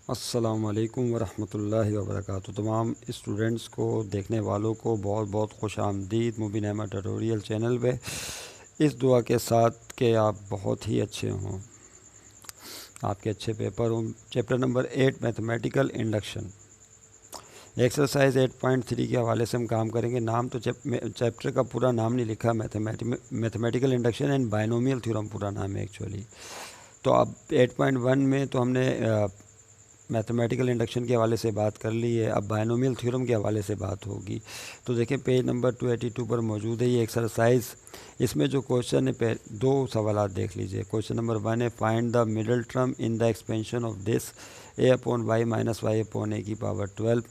अस्सलामुअलैकुम वरहमतुल्लाहि वबरकातुहू। तमाम स्टूडेंट्स को, देखने वालों को बहुत बहुत खुश आमदीद मुबीन अहमद ट्यूटोरियल चैनल पे। इस दुआ के साथ कि आप बहुत ही अच्छे हों, आपके अच्छे पेपर हों। Chapter number 8 mathematical induction, exercise 8.3 के हवाले से हम काम करेंगे। नाम तो चैप्टर का पूरा नाम नहीं लिखा, mathematical induction and binomial theorem पूरा नाम है एक्चुअली। तो अब 8.1 में तो हमने मैथमेटिकल इंडक्शन के हवाले से बात कर ली है, अब बायनोमियल थ्योरम के हवाले से बात होगी। तो देखें पेज नंबर 282 पर मौजूद है ये एक्सरसाइज। इसमें जो क्वेश्चन है, दो सवाल देख लीजिए। क्वेश्चन नंबर 1 है find the middle term in the expansion of this a upon Y minus Y upon A की पावर 12।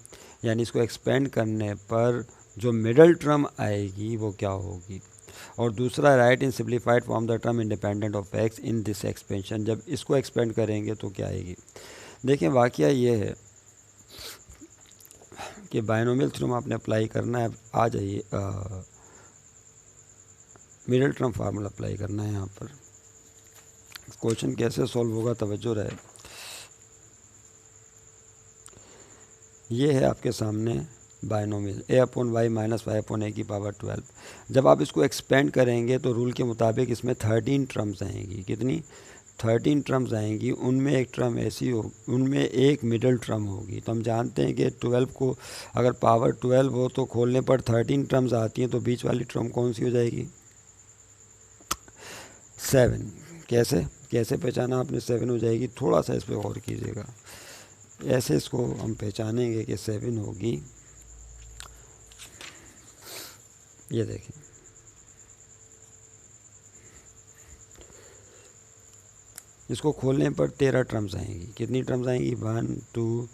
यानी इसको एक्सपेंड करने पर जो मिडल टर्म आएगी वो क्या होगी। और दूसरा, right in simplified form the term independent of x in this expansion. जब इसको एक्सपेंड करेंगे तो क्या आएगी। देखें वाक़या ये है कि बायनोमियल थ्योरम आपने अप्लाई करना है। आ जाइए, मिडल टर्म फार्मूला अप्लाई करना है यहाँ पर। क्वेश्चन कैसे सॉल्व होगा, तवज्जो रहे। ये है आपके सामने binomial a upon Y minus Y upon A की पावर 12। जब आप इसको एक्सपेंड करेंगे तो रूल के मुताबिक इसमें 13 टर्म्स आएंगी। कितनी? 13 टर्म्स आएंगी। उनमें एक टर्म ऐसी हो, उनमें एक मिडल टर्म होगी। तो हम जानते हैं कि 12 को अगर पावर 12 हो तो खोलने पर 13 टर्म्स आती हैं, तो बीच वाली टर्म कौन सी हो जाएगी? 7। कैसे कैसे पहचाना आपने 7 हो जाएगी? थोड़ा सा इस पर गौर कीजिएगा। ऐसे इसको हम पहचानेंगे कि 7 होगी। ये देखें, इसको खोलने पर 13 टर्म्स आएंगी। कितनी टर्म्स आएंगी? 1 2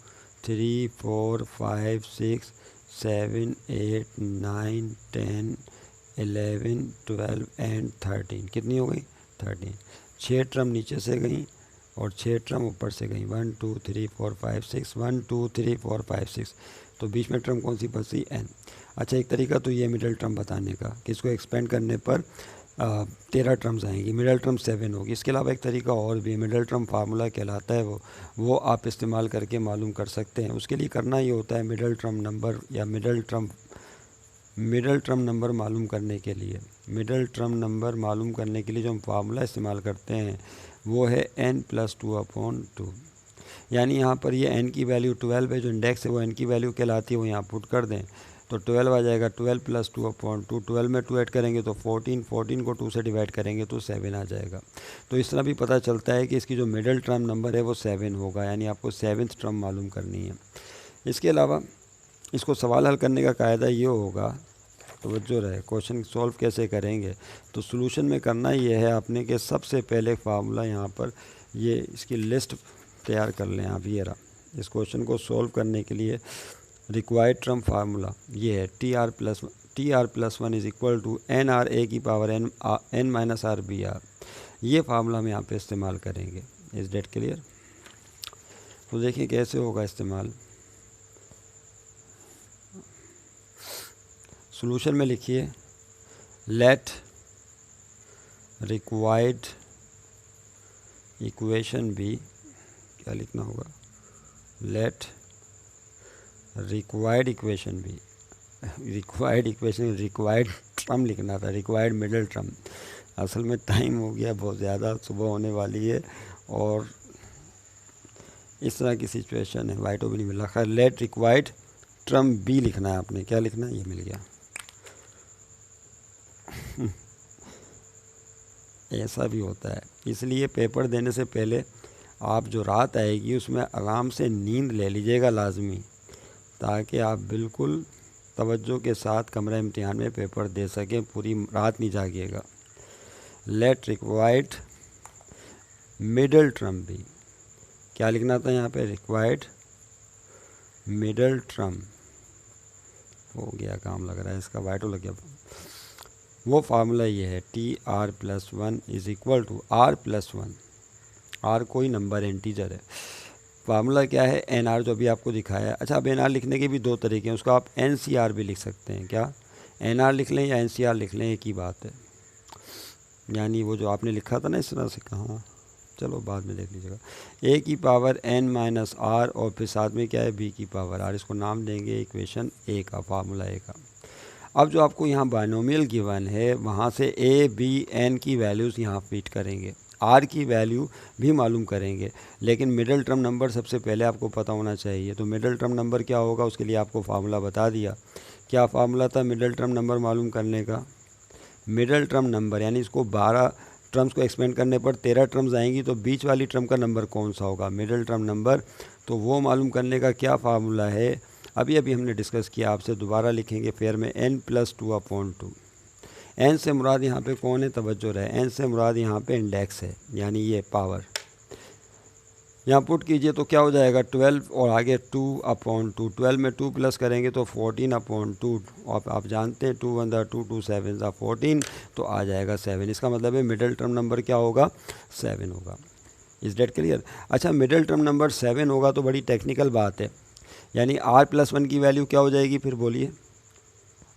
3 4 5 6 7 8 9 10 11 12 एंड 13। कितनी हो गई? 13। 6 टर्म नीचे से गई और 6 टर्म ऊपर से गई। 1 2 3 4 5 6 1 2 3 4 5 6। तो बीच में टर्म कौन सी फंसी? n। अच्छा, एक तरीका तो ये मिडल टर्म बताने का कि इसको एक्सपेंड करने पर 13 टर्म्स आएंगी, मिडल टर्म 7 होगी। इसके अलावा एक तरीका और भी, मिडल टर्म फार्मूला कहलाता है, वो आप इस्तेमाल करके मालूम कर सकते हैं। उसके लिए करना ये होता है, मिडल टर्म नंबर या मिडल टर्म नंबर मालूम करने के लिए, जो हम फार्मूला इस्तेमाल करते हैं वो है n+2/2। यानी यहाँ पर ये n की वैल्यू 12 है, जो इंडेक्स है वो n की वैल्यू कहलाती है, वो यहाँ पुट कर दें तो 12 आ जाएगा। 12 + 2/2, 12 में 2 ऐड करेंगे तो 14, 14 को 2 से डिवाइड करेंगे तो 7 आ जाएगा। तो इस तरह भी पता चलता है कि इसकी जो मिडल टर्म नंबर है वो 7 होगा, यानी आपको 7th टर्म मालूम करनी है। इसके अलावा इसको सवाल हल करने का कायदा ये होगा, तवज्जो रहे, क्वेश्चन सॉल्व कैसे करेंगे। तो सॉल्यूशन में करना ये है आपने कि सबसे पहले फार्मूला यहाँ पर ये इसकी लिस्ट तैयार कर लें आप। ये रहा, इस क्वेश्चन को सॉल्व करने के लिए रिक्वायर्ड टर्म फार्मूला ये है TR+1 is equal to NRA की पावर n-RBR। ये फार्मूला हम यहाँ पे इस्तेमाल करेंगे। Is that clear? तो देखिए कैसे होगा इस्तेमाल। सॉल्यूशन में लिखिए लेट रिक्वायर्ड इक्वेशन बी, क्या लिखना होगा? Let required equation B, required term लिखना था, रिक्वायर्ड मिडल टर्म। असल में टाइम हो गया बहुत ज़्यादा, सुबह होने वाली है और इस तरह की सिचुएशन है, वाइट भी नहीं मिला। खैर, लेट रिक्वायर्ड टर्म बी लिखना है आपने। क्या लिखना है? ये मिल गया। ऐसा भी होता है, इसलिए पेपर देने से पहले आप जो रात आएगी उसमें आराम से नींद ले लीजिएगा लाजमी, ताकि आप बिल्कुल तवज्जो के साथ कमरा इम्तिहान में पेपर दे सकें, पूरी रात नहीं जागिएगा। लेट रिक्वायर्ड मिडल टर्म भी, क्या लिखना था यहाँ पे? Required middle term. हो गया काम, लग रहा है इसका, वाइटो लग गया। वो फार्मूला ये है TR+1 is equal to R+1। R कोई नंबर इंटीजर है। फार्मूला क्या है? NR, जो अभी आपको दिखाया है। अच्छा, अब NR लिखने के भी दो तरीके हैं, उसको आप NCR भी लिख सकते हैं। क्या? NR लिख लें या NCR लिख लें, एक ही बात है। यानी वो जो आपने लिखा था ना इस तरह से, कहाँ चलो बाद में देख लीजिएगा। ए की पावर n माइनस आर और फिर साथ में क्या है बी की पावर आर, इसको नाम देंगे इक्वेशन ए का, फार्मूला ए का। अब जो आपको यहाँ बाइनोमियल गिवन है वहाँ से ए बी एन की वैल्यूज़ यहाँ फिट करेंगे, आर की वैल्यू भी मालूम करेंगे, लेकिन मिडिल टर्म नंबर सबसे पहले आपको पता होना चाहिए। तो मिडिल टर्म नंबर क्या होगा उसके लिए आपको फार्मूला बता दिया। क्या फार्मूला था मिडिल टर्म नंबर मालूम करने का? मिडिल टर्म नंबर यानी इसको 12 टर्म्स को एक्सपेंड करने पर 13 टर्म्स आएंगी, तो बीच वाली टर्म का नंबर कौन सा होगा? Middle term number. तो वो मालूम करने का क्या फार्मूला है अभी हमने डिस्कस किया, आपसे दोबारा लिखेंगे फेयर में n+2/2। n से मुराद यहाँ पे कौन है? तवज्जो रहे, n से मुराद यहाँ पे इंडेक्स है यानी ये पावर। यहाँ पुट कीजिए तो क्या हो जाएगा 12 और आगे 2/2। 12 में 2 प्लस करेंगे तो 14/2। आप जानते हैं 2 1 2 2 7 14, तो आ जाएगा 7। इसका मतलब है मिडिल टर्म नंबर क्या होगा? 7 होगा। Is that clear? अच्छा, मिडिल टर्म नंबर 7 होगा तो बड़ी टेक्निकल बात है, यानी r+1 की वैल्यू क्या हो जाएगी फिर बोलिए?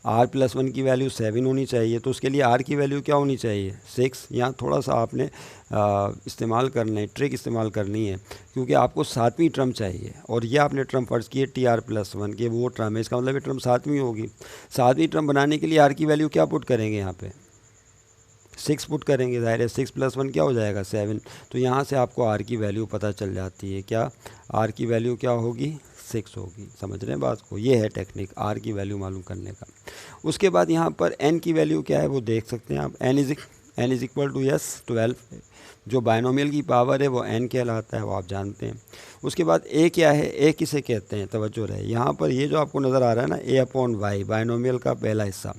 r+1 की वैल्यू 7 होनी चाहिए, तो उसके लिए r की वैल्यू क्या होनी चाहिए? 6। यहाँ थोड़ा सा आपने इस्तेमाल करना है, ट्रिक इस्तेमाल करनी है, क्योंकि आपको 7वीं टर्म चाहिए और ये आपने टर्म फर्ज की है tr+1 के, वो टर्म है, इसका मतलब ये टर्म 7वीं होगी। 7वीं टर्म बनाने के लिए r की वैल्यू क्या पुट करेंगे? यहाँ पे 6 पुट करेंगे, ज़ाहिर है 6+1 क्या हो जाएगा? 7। तो यहाँ से आपको r की वैल्यू पता चल जाती है। क्या r की वैल्यू क्या होगी? 6 होगी। समझ रहे हैं बात को? ये है टेक्निक r की वैल्यू मालूम करने का। उसके बाद यहाँ पर n की वैल्यू क्या है वो देख सकते हैं आप। n is equal to 12। जो बाइनोमियल की पावर है वो n कहलाता है, वो आप जानते हैं। उसके बाद a क्या है? a किसे कहते हैं? तवज्जो रहे, यहाँ पर ये जो आपको नज़र आ रहा है ना a/y, बाइनोमियल का पहला हिस्सा,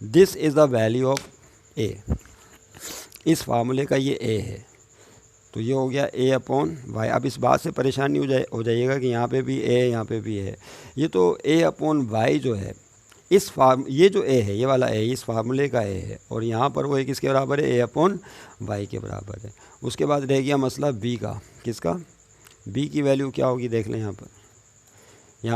this is the value of a। इस फार्मूले का ये a है, तो ये हो गया a/y। अब इस बात से परेशानी हो जाइएगा कि यहाँ पे भी a है, यहाँ पे भी है। ये तो a/y जो है ये जो a है, ये वाला a इस फार्मूले का a है, और यहाँ पर वो किसके बराबर है? a/y के बराबर है। उसके बाद रह गया मसला b का। किसका? b की वैल्यू क्या होगी? देख लें यहाँ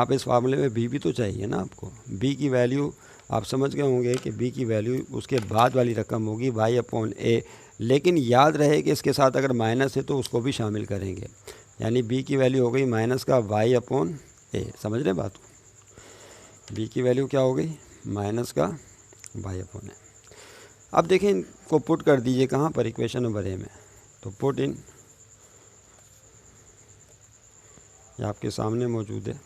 पे इस फार्मूले में b भी तो चाहिए ना आपको। b की वैल्यू आप समझ गए होंगे कि b की वैल्यू उसके बाद वाली रकम होगी y/a, लेकिन याद रहे कि इसके साथ अगर माइनस है तो उसको भी शामिल करेंगे, यानी b की वैल्यू हो गई माइनस का y/a। समझ रहे बात को? b की वैल्यू क्या हो गई? माइनस का y/a। अब देखें, इनको पुट कर दीजिए कहाँ पर? इक्वेशन नंबर ए में। तो पुट इन, ये आपके सामने मौजूद है,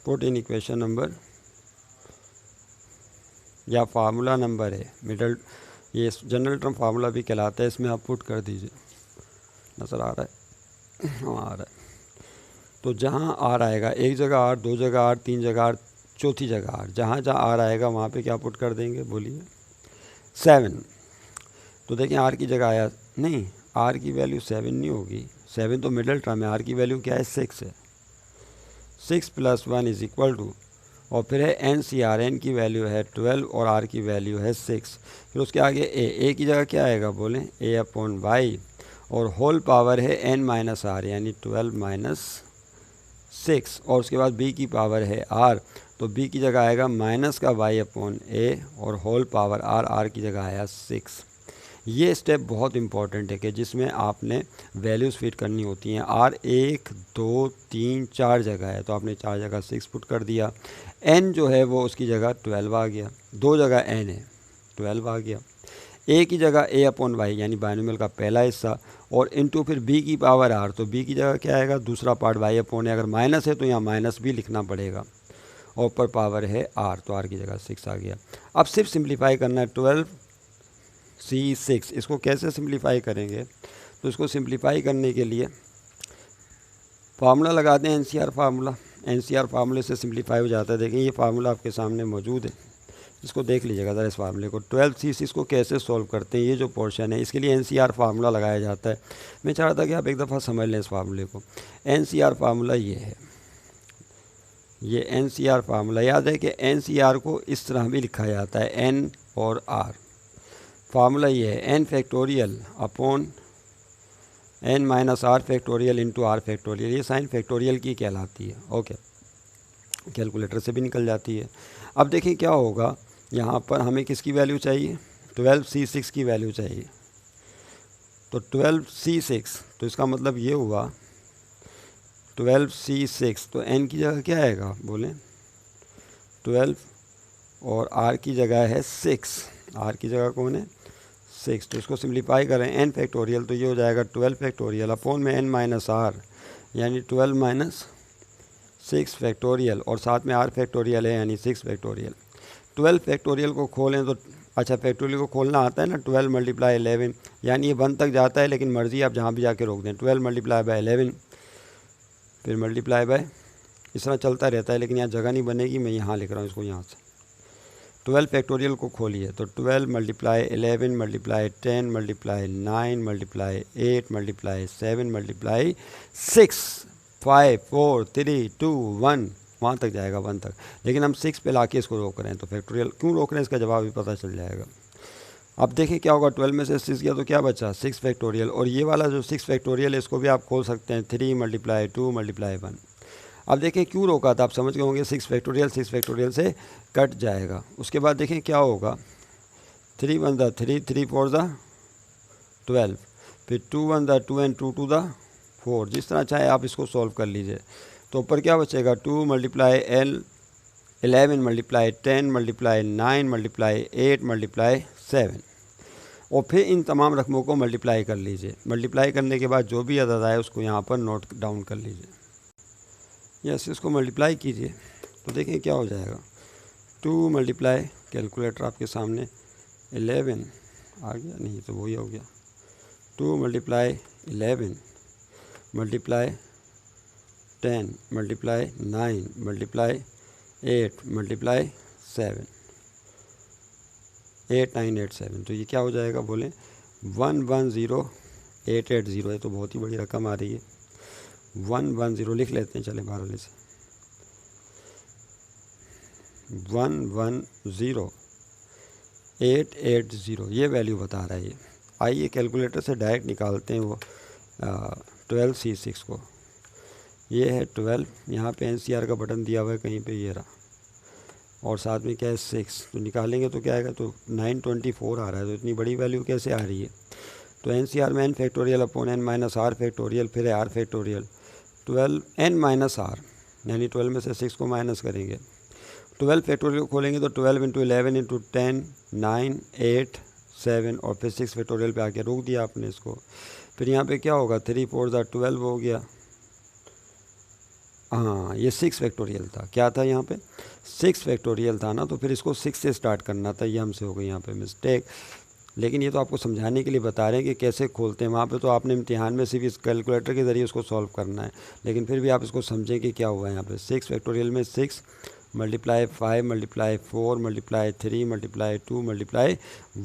पुट इन इक्वेशन नंबर या फार्मूला नंबर है मिडल, ये जनरल टर्म फार्मूला भी कहलाता है, इसमें आप पुट कर दीजिए। नज़र आ रहा है? हाँ आ रहा है। तो जहाँ आर आएगा, एक जगह आर, दो जगह आर, तीन जगह आर, चौथी जगह आर, जहाँ जहाँ आर आएगा वहाँ पे क्या पुट कर देंगे बोलिए? 7। तो देखें आर की जगह आया नहीं, आर की वैल्यू 7 नहीं होगी, 7 तो मिडिल टर्म है, आर की वैल्यू क्या है? 6 है। 6 + 1 इज इक्वल टू, और फिर है NCR, n की वैल्यू है 12 और r की वैल्यू है 6। फिर उसके आगे a की जगह क्या आएगा बोलें? a/y, और होल पावर है n-r यानी 12 - 6, और उसके बाद b की पावर है r, तो b की जगह आएगा माइनस का y/a और होल पावर r की जगह आया 6। ये स्टेप बहुत इंपॉर्टेंट है कि जिसमें आपने वैल्यूज़ फिट करनी होती हैं। r 1 2 3 4 जगह है, तो आपने 4 जगह 6 पुट कर दिया। n जो है वो उसकी जगह 12 आ गया, 2 जगह n है 12 आ गया। a की जगह a/y यानी बाइनोमियल का पहला हिस्सा, और इनटू फिर b की पावर r, तो b की जगह क्या आएगा? दूसरा पार्ट y/a। अगर माइनस है तो यहाँ माइनस भी लिखना पड़ेगा, और ऊपर पावर है r, तो r की जगह 6 आ गया। अब सिर्फ सिंप्लीफाई करना है, 12c6। इसको कैसे सिंप्लीफाई करेंगे? तो इसको सिंप्लीफाई करने के लिए फार्मूला लगाते हैं, NCR फार्मूला। NCR फार्मूले से सिंप्लीफाई हो जाता है। देखें ये फार्मूला आपके सामने मौजूद है, इसको देख लीजिएगा ज़रा इस फार्मूले को। 12c6 को कैसे सॉल्व करते हैं, ये जो पोर्शन है इसके लिए NCR फार्मूला लगाया जाता है। मैं चाह रहा था कि आप एक दफ़ा समझ लें इस फार्मूले को। NCR फार्मूला ये है, ये NCR फार्मूला। याद है कि NCR को इस तरह भी लिखा जाता है, n और r। फार्मूला ये है n/n - r factorial into r factorial. ये साइन फैक्टोरियल की कहलाती है। ओके, कैलकुलेटर से भी निकल जाती है। अब देखिए क्या होगा, यहाँ पर हमें किसकी वैल्यू चाहिए? 12c6 की वैल्यू चाहिए। तो 12C6, तो इसका मतलब ये हुआ 12C6, तो n की जगह क्या आएगा बोलें 12 और r की जगह है 6, r की जगह कौन है 6, तो इसको सिंप्लीफाई करें n फैक्टोरियल, तो ये हो जाएगा 12 फैक्टोरियल अपॉन में n माइनस आर, यानी 12 माइनस 6 फैक्टोरियल, और साथ में r फैक्टोरियल है यानी 6 फैक्टोरियल। 12 फैक्टोरियल को खोलें तो अच्छा फैक्टोरियल को खोलना आता है ना, 12 मल्टीप्लाई 11, यानी ये 1 तक जाता है, लेकिन मर्ज़ी आप जहाँ भी जाके रोक दें। 12 मल्टीप्लाई बाय 11 फिर मल्टीप्लाई बाय, इस तरह चलता रहता है, लेकिन यहाँ जगह नहीं बनेगी, मैं यहाँ लिख रहा हूँ इसको यहाँ से। 12 फैक्टोरियल को खोलिए तो 12 multiply 11 multiply 10 multiply 9 multiply 8 multiply 7 multiply 6, 5 4 3 2 1, वहाँ तक जाएगा 1 तक, लेकिन हम 6 पे लाके इसको रोक रहे हैं। तो फैक्टोरियल क्यों रोक रहे हैं इसका जवाब भी पता चल जाएगा। अब देखिए क्या होगा, 12 में से 6 गया तो क्या बचा 6 फैक्टोरियल, और ये वाला जो 6 फैक्टोरियल है इसको भी आप खोल सकते हैं 3 मल्टीप्लाई 2 मल्टीप्लाई 1। अब देखें क्यों रोका था, आप समझ गए होंगे, 6 फैक्टोरियल से कट जाएगा। उसके बाद देखें क्या होगा, 3 1 द 3, 3 4 द 12, फिर 2 1 द 2 एंड 2 2 द 4, जिस तरह चाहे आप इसको सॉल्व कर लीजिए। तो ऊपर क्या बचेगा 2 multiply 11 multiply 10 multiply 9 multiply 8 multiply 7, और फिर इन तमाम रकमों को मल्टीप्लाई कर लीजिए। मल्टीप्लाई करने के बाद जो भी अदद आए उसको यहाँ पर नोट डाउन कर लीजिए। यस, इसको मल्टीप्लाई कीजिए तो देखें क्या हो जाएगा, 2 मल्टीप्लाई, कैलकुलेटर आपके सामने, 11 आ गया, नहीं तो वही हो गया, 2 multiply 11 multiply 10 multiply 9 multiply 8 multiply 7, 8 9 8 7, तो ये क्या हो जाएगा बोलें 110880। है तो बहुत ही बड़ी रकम आ रही है। 110 लिख लेते हैं, चले 12 से 110880 ये वैल्यू बता रहा है ये। आइए कैलकुलेटर से डायरेक्ट निकालते हैं वो 12C6 को। ये है 12, यहाँ पे NCR का बटन दिया हुआ है कहीं पे, ये रहा, और साथ में क्या है 6, तो निकालेंगे तो क्या आएगा, तो 924 आ रहा है। तो इतनी बड़ी वैल्यू कैसे आ रही है, तो NCR में n factorial upon n minus r factorial, फिर है r factorial, 12 n minus r, यानी 12 में से 6 को माइनस करेंगे। 12 फैक्टोरियल को खोलेंगे तो 12 इंटू 11 इंटू 10 9 8 7, और फिर 6 फैक्टोरियल पे आके रोक दिया आपने इसको। फिर यहाँ पे क्या होगा, 3 4 12 हो गया। हाँ, ये 6 फैक्टोरियल था, क्या था यहाँ पे 6 फैक्टोरियल था ना, तो फिर इसको 6 से स्टार्ट करना था, ये हमसे हो गई यहाँ पे मिस्टेक। लेकिन ये तो आपको समझाने के लिए बता रहे हैं कि कैसे खोलते हैं। वहाँ पे तो आपने इम्तिहान में सिर्फ इस कैलकुलेटर के ज़रिए उसको सॉल्व करना है, लेकिन फिर भी आप इसको समझें कि क्या हुआ है यहाँ पे। 6 फैक्टोरियल में 6 multiply 5 multiply 4 multiply 3 multiply 2 multiply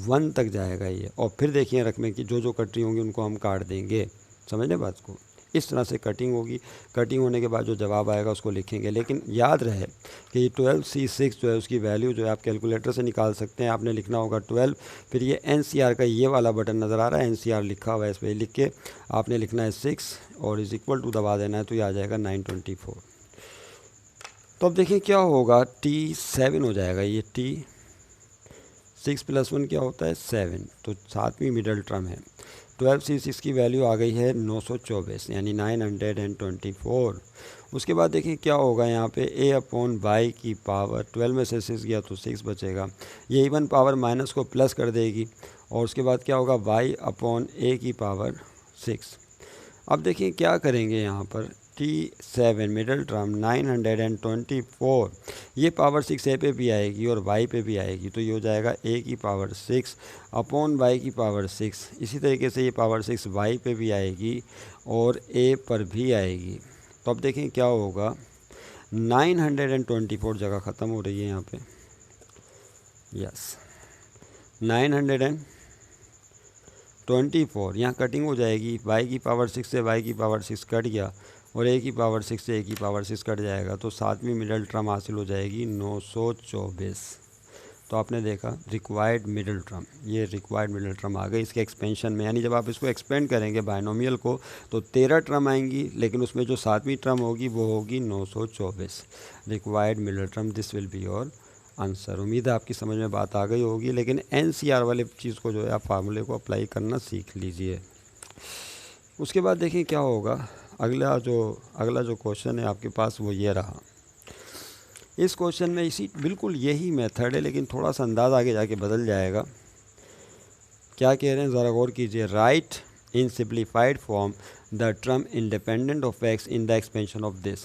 1 तक जाएगा ये, और फिर देखिए रकमें की जो जो कट रही होंगी उनको हम काट देंगे। समझने बात को, इस तरह से कटिंग होगी। कटिंग होने के बाद जो जवाब आएगा उसको लिखेंगे। लेकिन याद रहे कि 12C6 जो है उसकी वैल्यू जो है आप कैलकुलेटर से निकाल सकते हैं। आपने लिखना होगा 12, फिर ये NCR का ये वाला बटन नज़र आ रहा है, NCR लिखा हुआ है, इस पर लिख के आपने लिखना है 6 और इज़ इक्वल टू दबा देना है, तो ये आ जाएगा 924। तो अब देखिए क्या होगा, T7 हो जाएगा ये। T6 + 1 क्या होता है 7, तो 7वीं मिडल टर्म है। 12C6 की वैल्यू आ गई है 924, यानी 924। उसके बाद देखिए क्या होगा यहाँ पे, a/y की पावर, 12 में से 6 गया तो 6 बचेगा। ये इवन पावर माइनस को प्लस कर देगी, और उसके बाद क्या होगा y/a की पावर 6। अब देखिए क्या करेंगे यहाँ पर, T7 मिडल टर्म 924, ये पावर 6 a पे भी आएगी और y पे भी आएगी, तो ये हो जाएगा a की पावर 6 अपॉन y की पावर 6। इसी तरीके से ये पावर 6 y पे भी आएगी और a पर भी आएगी। तो अब देखें क्या होगा, 924 जगह ख़त्म हो रही है यहाँ पे, यस 924, यहाँ कटिंग हो जाएगी, y की पावर 6 से y की पावर 6 कट गया, और a की पावर 6 से a की पावर 6 कट जाएगा, तो 7वीं मिडल टर्म हासिल हो जाएगी 924। तो आपने देखा रिक्वायर्ड मिडल टर्म, ये रिक्वायर्ड मिडल टर्म आ गई इसके एक्सपेंशन में। यानी जब आप इसको एक्सपेंड करेंगे बायनोमियल को तो 13 टर्म आएंगी, लेकिन उसमें जो 7वीं टर्म होगी वो होगी 924। Required middle term, this will be your answer. उम्मीद है आपकी समझ में बात आ गई होगी, लेकिन NCR वाले चीज़ को जो है आप फार्मूले को अप्लाई करना सीख लीजिए। उसके बाद देखें क्या होगा। अगला जो क्वेश्चन है आपके पास वो ये रहा। इस क्वेश्चन में इसी बिल्कुल यही मेथड है, लेकिन थोड़ा सा अंदाज़ आगे जाके बदल जाएगा। क्या कह रहे हैं ज़रा गौर कीजिए। Right in simplified form the term independent of x in the expansion of this.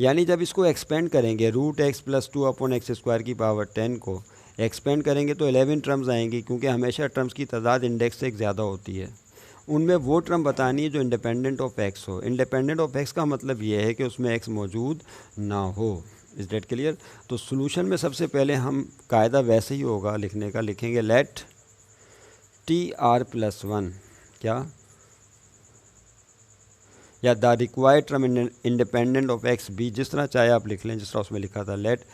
यानी जब इसको एक्सपेंड करेंगे रूट एक्स प्लस 2/x² की पावर 10 को एक्सपेंड करेंगे तो 11 टर्म्स आएंगी, क्योंकि हमेशा टर्म्स की तादाद इंडेक्स से एक ज़्यादा होती है। उनमें वो टर्म बतानी है जो इंडिपेंडेंट ऑफ एक्स हो। इंडिपेंडेंट ऑफ एक्स का मतलब ये है कि उसमें एक्स मौजूद ना हो। Is that clear? तो सोल्यूशन में सबसे पहले हम कायदा वैसे ही होगा लिखने का, लिखेंगे लेट TR+1 क्या, या the required term independent of x B, जिस तरह चाहे आप लिख लें, जिस तरह उसमें लिखा था। Let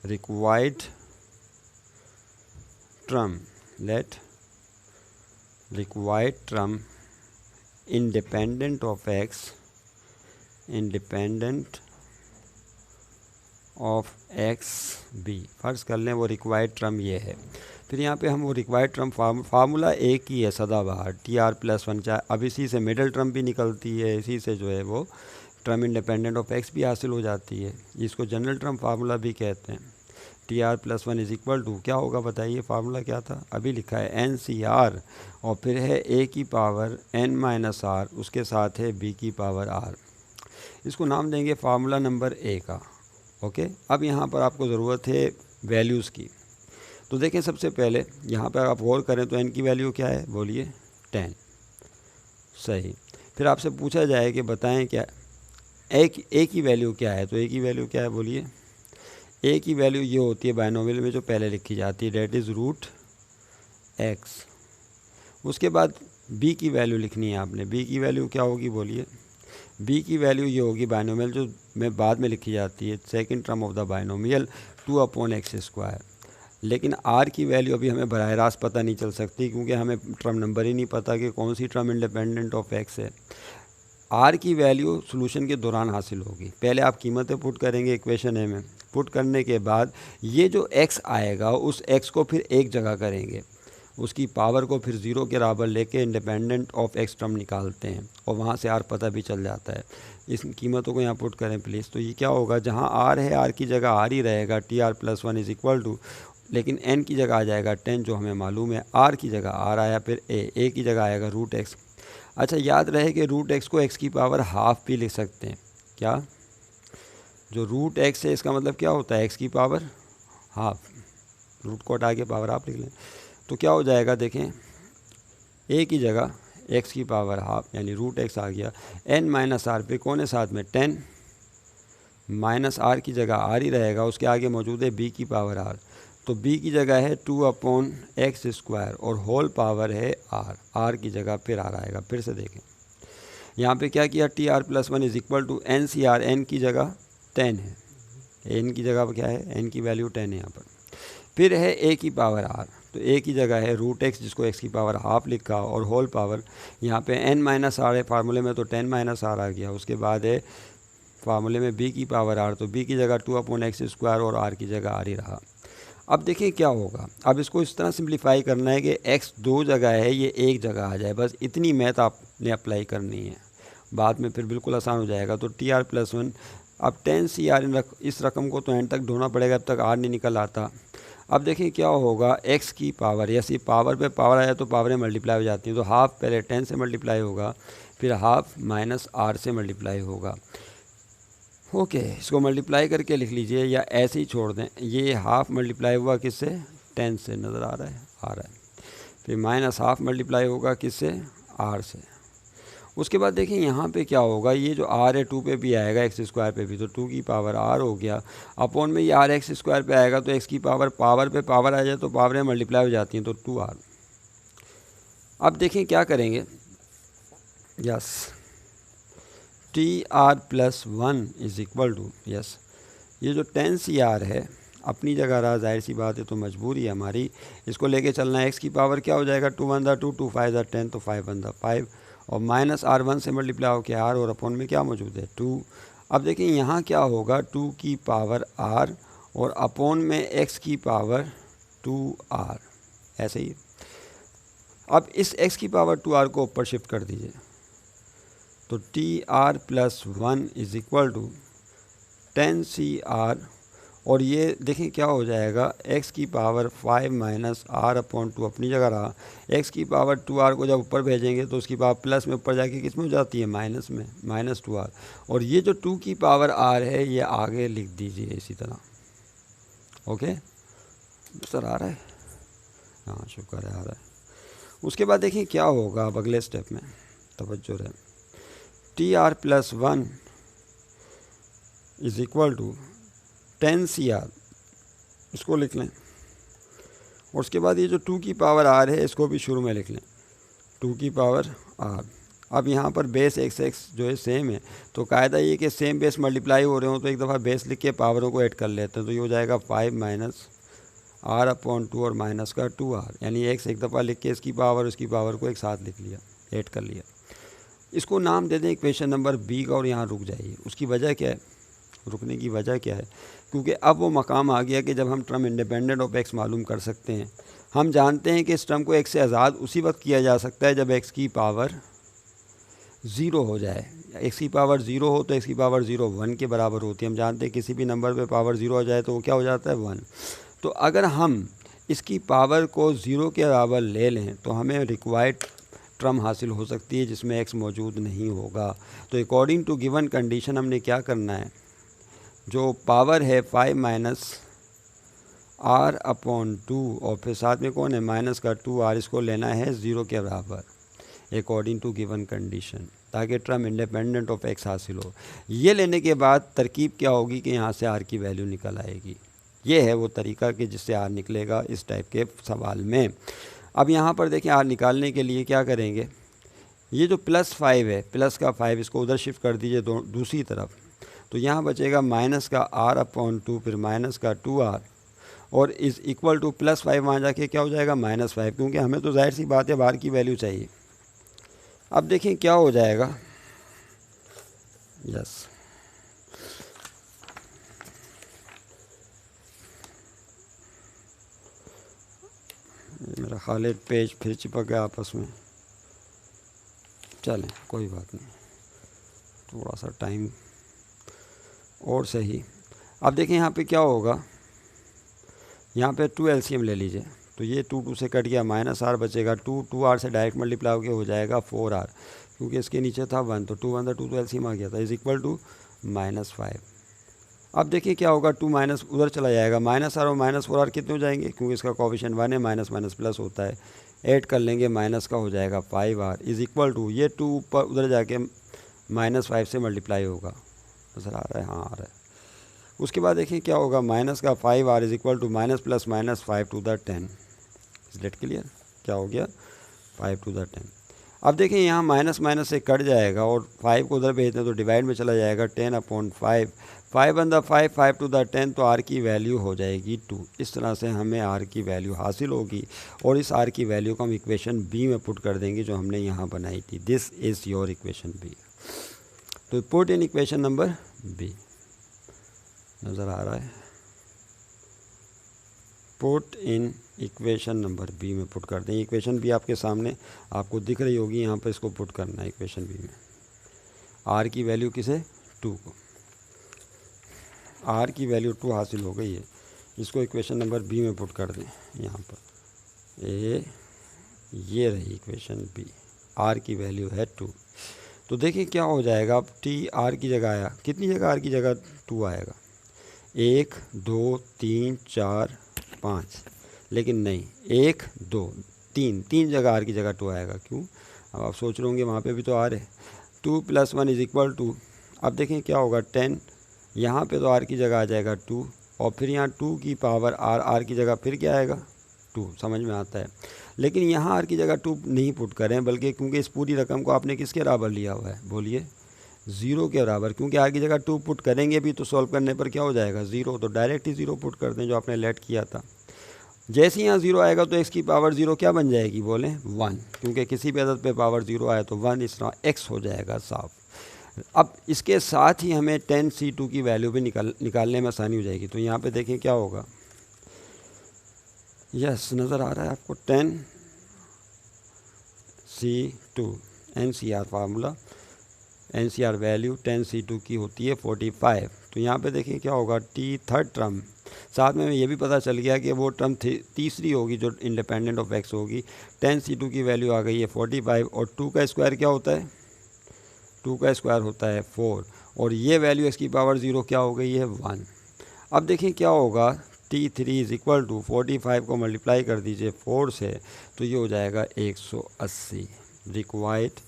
required term independent of x B, फर्ज कर लें वो रिक्वायर्ड टर्म ये है। फिर यहाँ पे हम वो रिक्वायर्ड टर्म फार्मूला एक ही है सदाबहार, TR+1। चाहे अब इसी से मिडल टर्म भी निकलती है, इसी से जो है वो टर्म इंडिपेंडेंट ऑफ एक्स भी हासिल हो जाती है। इसको जनरल टर्म फार्मूला भी कहते हैं। TR+1 इज इक्वल टू क्या होगा बताइए, फार्मूला क्या था अभी लिखा है NCR, और फिर है a की पावर n-r, उसके साथ है b की पावर r। इसको नाम देंगे फार्मूला नंबर a का। ओके, अब यहाँ पर आपको ज़रूरत है वैल्यूज़ की। तो देखें सबसे पहले यहाँ पर आप गौर करें तो n की वैल्यू क्या है, बोलिए 10। सही। फिर आपसे पूछा जाए कि बताएं क्या a की वैल्यू क्या है, तो a की वैल्यू क्या है बोलिए। a की वैल्यू ये होती है बायनोमियल में जो पहले लिखी जाती है, डेट इज़ √x। उसके बाद b की वैल्यू लिखनी है आपने। b की वैल्यू क्या होगी बोलिए। b की वैल्यू ये होगी बायनोमियल जो में बाद में लिखी जाती है, second term of the binomial 2/x²। लेकिन r की वैल्यू अभी हमें बराह रास्त पता नहीं चल सकती, क्योंकि हमें टर्म नंबर ही नहीं पता कि कौन सी टर्म इंडिपेंडेंट ऑफ x है। r की वैल्यू सोल्यूशन के दौरान हासिल होगी। पहले आप कीमतें पुट करेंगे इक्वेशन ए में, पुट करने के बाद ये जो x आएगा उस x को फिर एक जगह करेंगे, उसकी पावर को फिर 0 के बराबर लेके इंडिपेंडेंट ऑफ एक्स टर्म निकालते हैं, और वहाँ से r पता भी चल जाता है। इस कीमतों को यहाँ पुट करें प्लीज़। तो ये क्या होगा, जहाँ r है r की जगह r ही रहेगा, TR+1 इज इक्वल टू, लेकिन n की जगह आ जाएगा 10 जो हमें मालूम है, r की जगह r आया, फिर a की जगह आएगा √x। अच्छा याद रहे कि √x को x की पावर हाफ भी लिख सकते हैं। क्या, जो √x है इसका मतलब क्या होता है, x की पावर हाफ, रूट को हटा के पावर हाफ लिख लें तो क्या हो जाएगा देखें, a की जगह x की पावर हाफ यानी √x आ गया, n-r पे कौन है साथ में 10, माइनस r की जगह r ही रहेगा, उसके आगे मौजूद है b की पावर r, तो b की जगह है 2/x² और होल पावर है r की जगह फिर r आएगा। फिर से देखें यहाँ पे क्या किया, TR+1 is equal to NCR, n की जगह 10 है, n की जगह क्या है, n की वैल्यू 10 है यहाँ पर। फिर है a की पावर r, तो a की जगह है √x जिसको x की पावर हाफ लिखा, और होल पावर यहाँ पे n-r है फार्मूले में, तो 10-r आ गया। उसके बाद है फार्मूले में b की पावर r, तो b की जगह 2/x² और r की जगह r ही रहा। अब देखिए क्या होगा, अब इसको इस तरह सिंप्लीफाई करना है कि x दो जगह है ये एक जगह आ जाए, बस इतनी मैथ आपने अप्लाई करनी है, बाद में फिर बिल्कुल आसान हो जाएगा। तो TR+1, अब 10CR इस रकम को तो एंड तक ढूंढना पड़ेगा, अब तक r नहीं निकल आता। अब देखिए क्या होगा, x की पावर, यस ये पावर पे पावर आया तो पावरें मल्टीप्लाई हो जाती हैं, तो हाफ पहले 10 से मल्टीप्लाई होगा, फिर हाफ -r से मल्टीप्लाई होगा। ओके, इसको मल्टीप्लाई करके लिख लीजिए या ऐसे ही छोड़ दें। ये हाफ मल्टीप्लाई हुआ किससे, 10 से, नज़र आ रहा है, फिर -हाफ मल्टीप्लाई होगा किससे, r से। उसके बाद देखें यहाँ पे क्या होगा, ये जो r है 2 पे भी आएगा, x² पे भी, तो 2 की पावर r हो गया, अपॉन में ये r(x² पे आएगा, तो x की पावर पे पावर आ जाए तो पावरें मल्टीप्लाई हो जाती हैं, तो 2r। अब देखें क्या करेंगे, yes TR+1 is equal to, yes ये जो 10CR है अपनी जगह रहा, जाहिर सी बात है तो मजबूरी है हमारी, इसको लेके चलना है। x की पावर क्या हो जाएगा, 2 1 2, 2 5 10, तो 5 1 5, और -r1 से मल्टीप्लाई हो के r, और अपॉन में क्या मौजूद है 2। अब देखिए यहाँ क्या होगा, 2 की पावर r और अपॉन में x की पावर 2r, ऐसे ही। अब इस x की पावर 2r को ऊपर शिफ्ट कर दीजिए, तो tr+1 is equal to 10cr, और ये देखें क्या हो जाएगा, x की पावर 5 माइनस r/2 अपनी जगह रहा, x की पावर 2r को जब ऊपर भेजेंगे तो उसकी पावर प्लस में ऊपर जाके किस में हो जाती है, माइनस में, -2r, और ये जो 2 की पावर r है ये आगे लिख दीजिए इसी तरह। ओके सर, आ रहा है? हाँ शुक्र है, आ रहा है। उसके बाद देखिए क्या होगा अब अगले स्टेप में, तवज्जो रहे, tr+1 is equal to 10cr, इसको लिख लें, और उसके बाद ये जो 2 की पावर r है इसको भी शुरू में लिख लें, 2 की पावर r। अब यहाँ पर बेस x जो है सेम है, तो कायदा ये कि सेम बेस मल्टीप्लाई हो रहे हो तो एक दफ़ा बेस लिख के पावरों को ऐड कर लेते हैं, तो ये हो जाएगा 5 माइनस r/2 और माइनस का 2r, यानी x एक दफ़ा लिख के इसकी पावर उसकी पावर को एक साथ लिख लिया, ऐड कर लिया। इसको नाम दे दें इक्वेशन नंबर b का, और यहाँ रुक जाइए। उसकी वजह क्या है, रुकने की वजह क्या है, क्योंकि अब वो मकाम आ गया कि जब हम टर्म इंडिपेंडेंट ऑफ x मालूम कर सकते हैं। हम जानते हैं कि इस टर्म को x से आज़ाद उसी वक्त किया जा सकता है जब x की पावर 0 हो जाए। x की पावर 0 हो तो x की पावर 0 1 के बराबर होती है। हम जानते हैं किसी भी नंबर पे पावर 0 हो जाए तो वो क्या हो जाता है, 1। तो अगर हम इसकी पावर को 0 के बराबर ले लें तो हमें रिक्वायर्ड टर्म हासिल हो सकती है जिसमें x मौजूद नहीं होगा। तो अकॉर्डिंग टू गिवन कंडीशन हमने क्या करना है, जो पावर है 5 माइनस r/2 और फिर साथ में कौन है, माइनस का 2r, इसको लेना है 0 के बराबर अकॉर्डिंग टू गिवन कंडीशन, ताकि टर्म इंडिपेंडेंट ऑफ x हासिल हो। ये लेने के बाद तरकीब क्या होगी कि यहाँ से r की वैल्यू निकल आएगी। ये है वो तरीका कि जिससे r निकलेगा इस टाइप के सवाल में। अब यहाँ पर देखें r निकालने के लिए क्या करेंगे, ये जो +5 है, प्लस का 5 इसको उधर शिफ्ट कर दीजिए दूसरी तरफ, तो यहाँ बचेगा माइनस का r/2 फिर माइनस का 2r और इज़ इक्वल टू +5 वहाँ जाके क्या हो जाएगा, -5, क्योंकि हमें तो जाहिर सी बात है बाहर की वैल्यू चाहिए। अब देखें क्या हो जाएगा, यस मेरा ख्याल पेज फिर चिपक गया आपस में, चलें कोई बात नहीं, थोड़ा सा टाइम और सही। अब देखें यहाँ पे क्या होगा, यहाँ पे 2 LCM ले लीजिए, तो ये 2 से कट गया, -r बचेगा, 2r से डायरेक्ट मल्टीप्लाई होकर हो जाएगा 4r, क्योंकि इसके नीचे था 1, तो 2 1 2 तो LCM आ गया था, इज इक्वल टू -5। अब देखिए क्या होगा, 2 माइनस उधर चला जाएगा, -r और -4r कितने हो जाएंगे, क्योंकि इसका कोफिशिएंट 1 है, माइनस माइनस प्लस होता है, ऐड कर लेंगे, माइनस का हो जाएगा 5r इज इक्वल टू, ये 2 ऊपर उधर जाके -5 से मल्टीप्लाई होगा, नज़र आ रहा है, हाँ आ रहा है। उसके बाद देखिए क्या होगा, माइनस का 5r is equal to minus plus minus 5 to the 10, is let clear, क्या हो गया 5 टू द 10। अब देखिए यहाँ माइनस माइनस से कट जाएगा और 5 को उधर भेजते हैं तो डिवाइड में चला जाएगा, 10/5, 5 वन द 5, 5 टू द 10, तो r की वैल्यू हो जाएगी 2। इस तरह से हमें r की वैल्यू हासिल होगी और इस r की वैल्यू को हम इक्वेशन b में पुट कर देंगे जो हमने यहाँ बनाई थी। This is your equation b। तो put in equation number b, नज़र आ रहा है, put in equation number B में पुट कर दें। इक्वेशन बी आपके सामने आपको दिख रही होगी, यहाँ पर इसको पुट करना है इक्वेशन बी में। आर की वैल्यू किसे, 2 को, आर की वैल्यू 2 हासिल हो गई है, इसको इक्वेशन नंबर बी में पुट कर दें। यहाँ पर ये रही इक्वेशन बी, आर की वैल्यू है 2। तो देखिए क्या हो जाएगा, अब टी आर की जगह आया, कितनी जगह आर की जगह 2 आएगा, 1 2 3 4 5, लेकिन नहीं 1 2 3 जगह आर की जगह 2 आएगा। क्यों, अब आप सोच रहे होंगे वहाँ पे भी तो आर है। 2 + 1 इज इक्वल टू, अब देखें क्या होगा, 10, यहाँ पे तो आर की जगह आ जाएगा 2 और फिर यहाँ 2 की पावर आर की जगह फिर क्या आएगा 2, समझ में आता है। लेकिन यहाँ आर की जगह 2 नहीं पुट करें, बल्कि क्योंकि इस पूरी रकम को आपने किसके बराबर लिया हुआ है, बोलिए 0 के बराबर, क्योंकि आर की जगह 2 पुट करेंगे भी तो सॉल्व करने पर क्या हो जाएगा 0, तो डायरेक्ट ही 0 पुट कर दें जो आपने लेट किया था। जैसे ही यहाँ 0 आएगा तो x की पावर 0 क्या बन जाएगी, बोलें 1, क्योंकि किसी भी अदद पे पावर 0 आया तो 1, इस तरह x हो जाएगा साफ। अब इसके साथ ही हमें 10c2 की वैल्यू भी निकालने में आसानी हो जाएगी। तो यहाँ पे देखें क्या होगा, यस नज़र आ रहा है आपको, 10 10C2 NCR formula, NCR value 10C2 की होती है 45। तो यहाँ पे देखिए क्या होगा, T थर्ड टर्म, साथ में ये भी पता चल गया कि वो टर्म तीसरी होगी जो इंडिपेंडेंट ऑफ x होगी। 10C2 की वैल्यू आ गई है 45 और 2 का स्क्वायर क्या होता है, 2 का स्क्वायर होता है 4 और ये वैल्यू x की पावर 0 क्या हो गई है 1। अब देखिए क्या होगा, T3 इज इक्वल टू 45 को मल्टीप्लाई कर दीजिए 4 से, तो ये हो जाएगा 180 required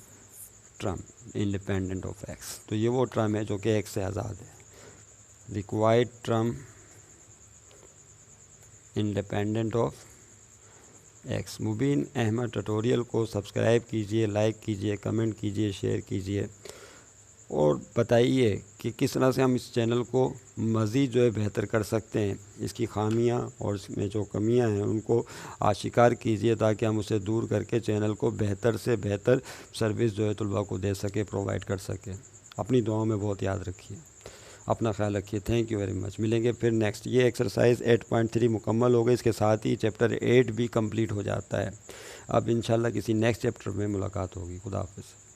term independent of x। तो ये वो ट्रम है जो कि x से आज़ाद है, required term independent of x। Mubeen Ahmad tutorial को सब्सक्राइब कीजिए, लाइक कीजिए, कमेंट कीजिए, शेयर कीजिए और बताइए कि किस तरह से हम इस चैनल को मज़ीद जो है बेहतर कर सकते हैं। इसकी खामियां और इसमें जो कमियां हैं उनको आशिकार कीजिए ताकि हम उसे दूर करके चैनल को बेहतर से बेहतर सर्विस जो है तलबा को दे सके, प्रोवाइड कर सके। अपनी दुआओं में बहुत याद रखिए, अपना ख्याल रखिए। Thank you very much. मिलेंगे फिर नेक्स्ट। ये एक्सरसाइज 8.3 मुकम्मल हो गई, इसके साथ ही चैप्टर 8 भी कंप्लीट हो जाता है। अब इंशाल्लाह किसी नेक्स्ट चैप्टर में मुलाकात होगी। खुदा हाफिज़।